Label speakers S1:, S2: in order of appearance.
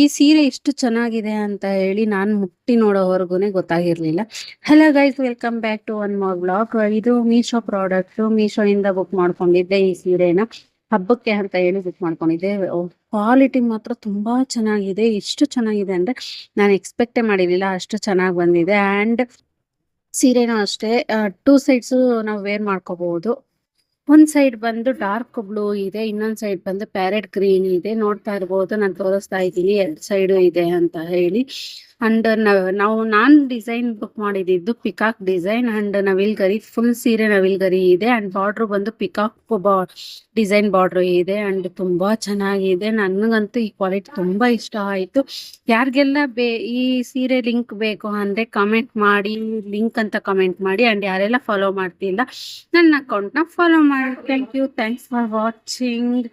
S1: ಈ ಸೀರೆ ಎಷ್ಟು ಚೆನ್ನಾಗಿದೆ ಅಂತ ಹೇಳಿ ನಾನು ಮುಟ್ಟಿ ನೋಡೋವರೆಗೂ ಗೊತ್ತಾಗಿರ್ಲಿಲ್ಲ. Hello guys, welcome back to one more blog. ಇದು ಮೀಶೋ ಪ್ರಾಡಕ್ಟ್. ಮೀಶೋ ಇಂದ ಬುಕ್ ಮಾಡ್ಕೊಂಡಿದ್ದೆ ಈ ಸೀರೆನ. ಹಬ್ಬಕ್ಕೆ ಅಂತ ಹೇಳಿ ಬುಕ್ ಮಾಡ್ಕೊಂಡಿದ್ದೆ. ಕ್ವಾಲಿಟಿ ಮಾತ್ರ ತುಂಬಾ ಚೆನ್ನಾಗಿದೆ. ಎಷ್ಟು ಚೆನ್ನಾಗಿದೆ ಅಂದ್ರೆ ನಾನು ಎಕ್ಸ್ಪೆಕ್ಟೇ ಮಾಡಿರ್ಲಿಲ್ಲ, ಅಷ್ಟು ಚೆನ್ನಾಗಿ ಬಂದಿದೆ. ಅಂಡ್ ಸೀರೆನೂ ಅಷ್ಟೇ, ಟೂ ಸೈಡ್ಸ್ ನಾವು ವೇರ್ ಮಾಡ್ಕೋಬಹುದು. ಒಂದ್ ಸೈಡ್ ಬಂದು ಡಾರ್ಕ್ ಬ್ಲೂ ಇದೆ, ಇನ್ನೊಂದ್ ಸೈಡ್ ಬಂದು ಪ್ಯಾರೆಟ್ ಗ್ರೀನ್ ಇದೆ. ನೋಡ್ತಾ ಇರ್ಬೋದು, ನಾನು ತೋರಿಸ್ತಾ ಇದ್ದೀನಿ ಎರಡ್ ಸೈಡ್ ಇದೆ ಅಂತ ಹೇಳಿ. ಅಂಡ್ ನಾನ್ ಡಿಸೈನ್ ಬುಕ್ ಮಾಡಿದ್ದು ಪಿಕಾಕ್ ಡಿಸೈನ್ ಅಂಡ್ ನವಿಲ್ಗರಿ. ಫುಲ್ ಸೀರೆ ನವಿಲ್ಗರಿ ಇದೆ ಅಂಡ್ ಬಾರ್ಡರ್ ಬಂದು ಪಿಕಾಕ್ ಡಿಸೈನ್ ಬಾರ್ಡರ್ ಇದೆ. ಅಂಡ್ ತುಂಬಾ ಚೆನ್ನಾಗಿದೆ. ನನಗಂತೂ ಈ ಕ್ವಾಲಿಟಿ ತುಂಬಾ ಇಷ್ಟ ಆಯ್ತು. ಯಾರಿಗೆಲ್ಲ ಈ ಸೀರೆ ಲಿಂಕ್ ಬೇಕು ಅಂದ್ರೆ ಕಮೆಂಟ್ ಮಾಡಿ, ಲಿಂಕ್ ಅಂತ ಕಮೆಂಟ್ ಮಾಡಿ. ಅಂಡ್ ಯಾರೆಲ್ಲ ಫಾಲೋ ಮಾಡ್ತಿಲ್ಲ ನನ್ನ ಅಕೌಂಟ್ನ ಫಾಲೋ ಮಾಡಿ. Thank you, thanks for watching.